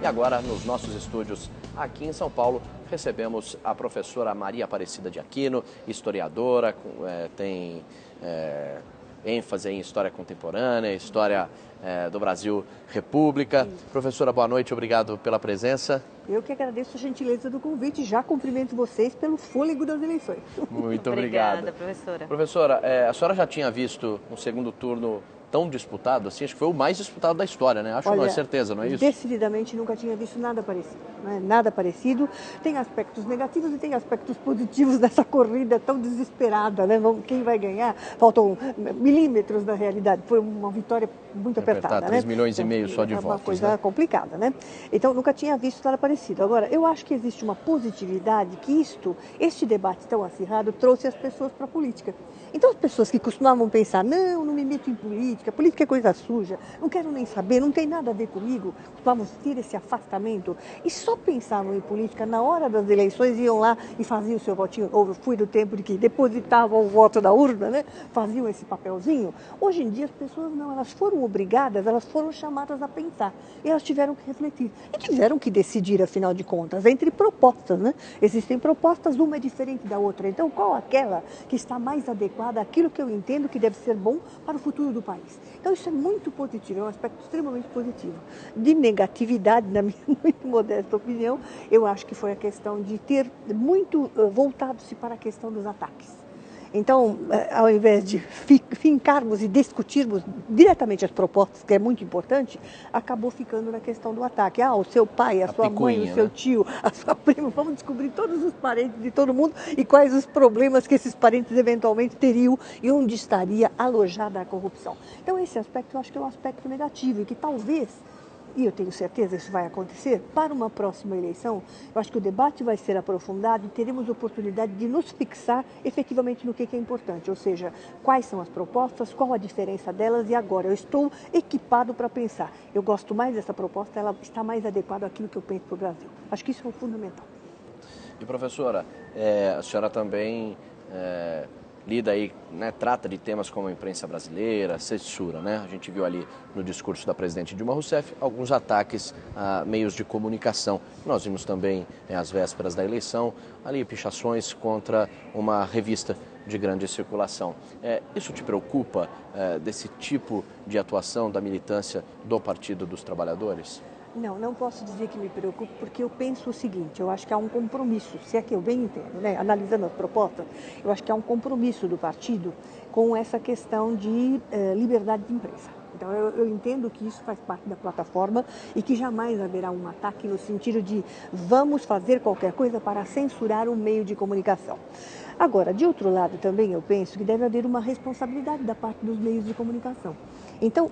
E agora, nos nossos estúdios aqui em São Paulo, recebemos a professora Maria Aparecida de Aquino, historiadora, tem ênfase em história contemporânea, história do Brasil República. Professora, boa noite, obrigado pela presença. Eu que agradeço a gentileza do convite e já cumprimento vocês pelo fôlego das eleições. Muito obrigado. Obrigada, professora. Professora, a senhora já tinha visto um segundo turno tão disputado assim? Acho que foi o mais disputado da história, né? Olha, não é certeza, não é isso? Decididamente nunca tinha visto nada parecido, né? Nada parecido. Tem aspectos negativos e tem aspectos positivos dessa corrida tão desesperada, né? Quem vai ganhar? Faltam milímetros da realidade. Foi uma vitória muito apertada, 3 né? milhões e meio só de votos. É uma votos, coisa né? complicada, né? Então nunca tinha visto nada parecido. Agora, eu acho que existe uma positividade que este debate tão acirrado trouxe as pessoas para a política. Então as pessoas que costumavam pensar, não me meto em política é coisa suja, não quero nem saber, não tem nada a ver comigo, costumavam ter esse afastamento e só pensavam em política na hora das eleições, iam lá e faziam o seu votinho. Eu fui do tempo de que depositavam o voto na urna, né? Faziam esse papelzinho. Hoje em dia as pessoas não, elas foram obrigadas, elas foram chamadas a pensar e elas tiveram que refletir e tiveram que decidir, afinal de contas, entre propostas, né? Existem propostas, uma é diferente da outra, então qual aquela que está mais adequada àquilo que eu entendo que deve ser bom para o futuro do país? Então isso é muito positivo, é um aspecto extremamente positivo. De negatividade, na minha muito modesta opinião, eu acho que foi a questão de ter muito voltado-se para a questão dos ataques. Então, ao invés de fincarmos e discutirmos diretamente as propostas, que é muito importante, acabou ficando na questão do ataque. O seu pai, a sua mãe, o seu tio, a sua prima, vamos descobrir todos os parentes de todo mundo e quais os problemas que esses parentes eventualmente teriam e onde estaria alojada a corrupção. Então, esse aspecto eu acho que é um aspecto negativo e que talvez, e eu tenho certeza que isso vai acontecer, para uma próxima eleição, eu acho que o debate vai ser aprofundado e teremos oportunidade de nos fixar efetivamente no que é importante, ou seja, quais são as propostas, qual a diferença delas e agora eu estou equipado para pensar. Eu gosto mais dessa proposta, ela está mais adequada àquilo que eu penso para o Brasil. Acho que isso é o fundamental. E professora, a senhora também lida aí, né, trata de temas como a imprensa brasileira, censura, né? A gente viu ali no discurso da presidente Dilma Rousseff alguns ataques a meios de comunicação. Nós vimos também, às vésperas da eleição, ali pichações contra uma revista de grande circulação. Isso te preocupa, desse tipo de atuação da militância do Partido dos Trabalhadores? Não posso dizer que me preocupe, porque eu penso o seguinte, eu acho que há um compromisso, se é que eu bem entendo, né? Analisando as propostas, eu acho que há um compromisso do partido com essa questão de liberdade de imprensa. Então, eu entendo que isso faz parte da plataforma e que jamais haverá um ataque no sentido de vamos fazer qualquer coisa para censurar um meio de comunicação. Agora, de outro lado também eu penso que deve haver uma responsabilidade da parte dos meios de comunicação. Então,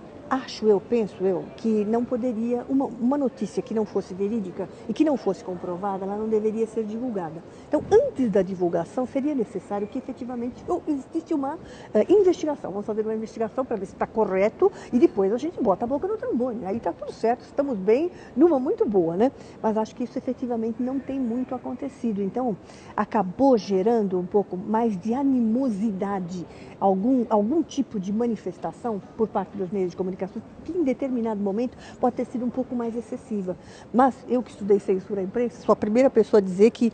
penso eu, que não poderia, uma notícia que não fosse verídica e que não fosse comprovada, ela não deveria ser divulgada. Então, antes da divulgação, seria necessário que efetivamente existisse uma investigação. Vamos fazer uma investigação para ver se está correto e depois a gente bota a boca no trombone. Aí está tudo certo, estamos bem, numa muito boa, né? Mas acho que isso efetivamente não tem muito acontecido. Então, acabou gerando um pouco mais de animosidade, algum tipo de manifestação por parte dos meios de comunicação que em determinado momento pode ter sido um pouco mais excessiva. Mas eu que estudei censura à imprensa, sou a primeira pessoa a dizer que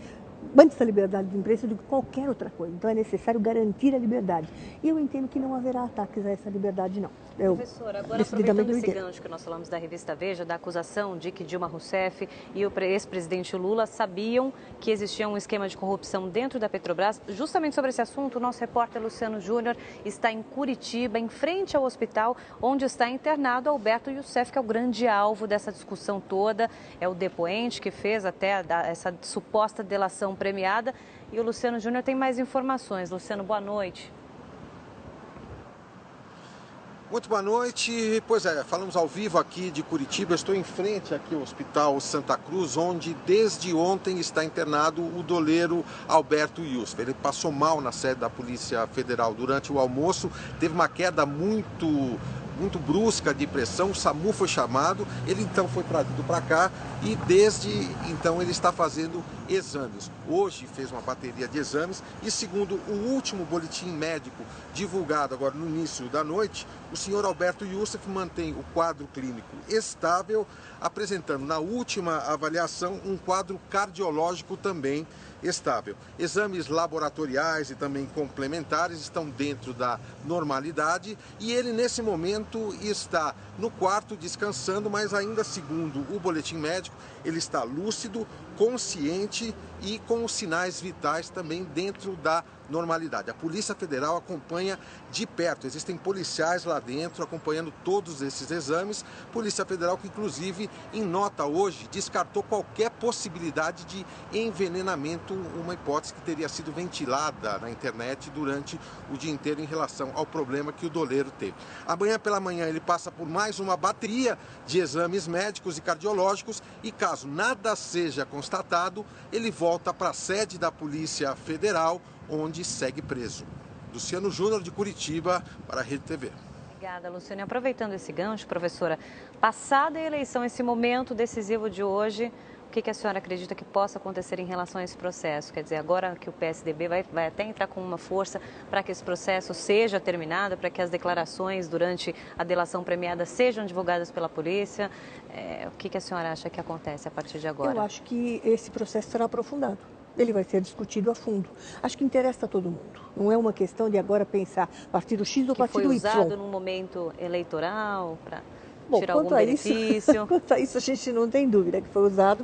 antes da liberdade de imprensa do que qualquer outra coisa. Então é necessário garantir a liberdade. E eu entendo que não haverá ataques a essa liberdade, não. Professora, agora aproveitando esse gancho que nós falamos da revista Veja, da acusação de que Dilma Rousseff e o ex-presidente Lula sabiam que existia um esquema de corrupção dentro da Petrobras. Justamente sobre esse assunto, o nosso repórter Luciano Júnior está em Curitiba, em frente ao hospital onde está internado Alberto Youssef, que é o grande alvo dessa discussão toda. É o depoente que fez até essa suposta delação premiada. E o Luciano Júnior tem mais informações. Luciano, boa noite. Muito boa noite. Pois é, falamos ao vivo aqui de Curitiba. Eu estou em frente aqui ao Hospital Santa Cruz, onde desde ontem está internado o doleiro Alberto Youssef. Ele passou mal na sede da Polícia Federal durante o almoço, teve uma queda muito muito brusca de pressão, o SAMU foi chamado, ele então foi trazido para cá e desde então ele está fazendo exames. Hoje fez uma bateria de exames e, segundo o último boletim médico divulgado agora no início da noite, o senhor Alberto Youssef mantém o quadro clínico estável, apresentando na última avaliação um quadro cardiológico também estável. Exames laboratoriais e também complementares estão dentro da normalidade e ele nesse momento está no quarto descansando, mas ainda segundo o boletim médico, ele está lúcido, consciente e com os sinais vitais também dentro da normalidade. A Polícia Federal acompanha de perto, existem policiais lá dentro acompanhando todos esses exames. Polícia Federal que inclusive em nota hoje descartou qualquer possibilidade de envenenamento, uma hipótese que teria sido ventilada na internet durante o dia inteiro em relação ao problema que o doleiro teve. Amanhã pela manhã ele passa por mais uma bateria de exames médicos e cardiológicos e caso nada seja constatado, ele volta para a sede da Polícia Federal, onde segue preso. Luciano Júnior, de Curitiba, para a Rede TV. Obrigada, Luciano. E aproveitando esse gancho, professora, passada a eleição, esse momento decisivo de hoje, o que a senhora acredita que possa acontecer em relação a esse processo? Quer dizer, agora que o PSDB vai até entrar com uma força para que esse processo seja terminado, para que as declarações durante a delação premiada sejam divulgadas pela polícia, o que a senhora acha que acontece a partir de agora? Eu acho que esse processo será aprofundado. Ele vai ser discutido a fundo. Acho que interessa a todo mundo. Não é uma questão de agora pensar partido X ou partido Y. Foi usado num momento eleitoral para tirar algum benefício? Quanto a isso, a gente não tem dúvida que foi usado,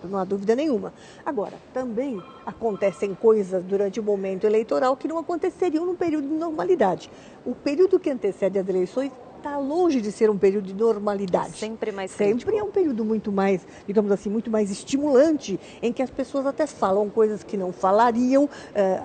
não há dúvida nenhuma. Agora, também acontecem coisas durante o momento eleitoral que não aconteceriam num período de normalidade. O período que antecede as eleições está longe de ser um período de normalidade. Sempre mais crítico. Sempre é um período muito mais, digamos assim, muito mais estimulante, em que as pessoas até falam coisas que não falariam,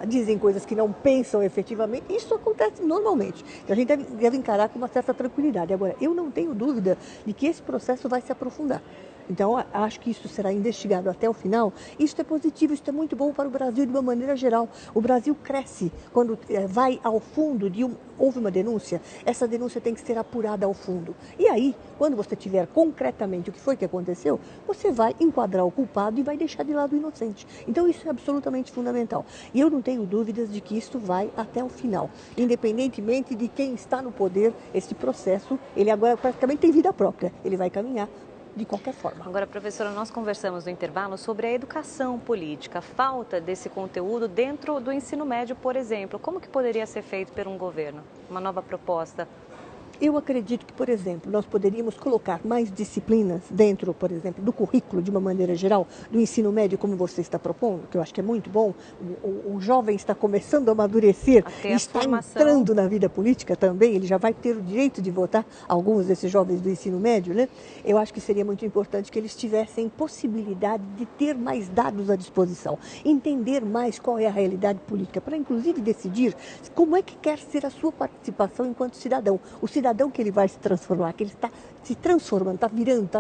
dizem coisas que não pensam efetivamente. Isso acontece normalmente. A gente deve encarar com uma certa tranquilidade. Agora, eu não tenho dúvida de que esse processo vai se aprofundar. Então, acho que isso será investigado até o final. Isso é positivo, isso é muito bom para o Brasil de uma maneira geral. O Brasil cresce quando vai ao fundo de houve uma denúncia, essa denúncia tem que ser apurada ao fundo. E aí, quando você tiver concretamente o que foi que aconteceu, você vai enquadrar o culpado e vai deixar de lado o inocente. Então, isso é absolutamente fundamental. E eu não tenho dúvidas de que isso vai até o final. Independentemente de quem está no poder, esse processo, ele agora praticamente tem vida própria. Ele vai caminhar de qualquer forma. Agora, professora, nós conversamos no intervalo sobre a educação política, a falta desse conteúdo dentro do ensino médio, por exemplo. Como que poderia ser feito por um governo? Uma nova proposta? Eu acredito que, por exemplo, nós poderíamos colocar mais disciplinas dentro, por exemplo, do currículo, de uma maneira geral, do ensino médio, como você está propondo, que eu acho que é muito bom. O jovem está começando a amadurecer, está entrando na vida política também, ele já vai ter o direito de votar, alguns desses jovens do ensino médio, né? Eu acho que seria muito importante que eles tivessem possibilidade de ter mais dados à disposição, entender mais qual é a realidade política, para inclusive decidir como é que quer ser a sua participação enquanto cidadão. O cidadão que ele vai se transformar, que ele está se transformando, está virando,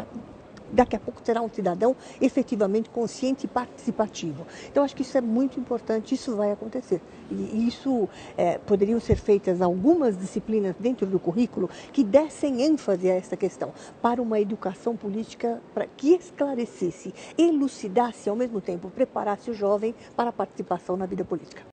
daqui a pouco será um cidadão efetivamente consciente e participativo. Então, acho que isso é muito importante, isso vai acontecer. E isso poderiam ser feitas algumas disciplinas dentro do currículo que dessem ênfase a essa questão, para uma educação política que esclarecesse, elucidasse, ao mesmo tempo preparasse o jovem para a participação na vida política.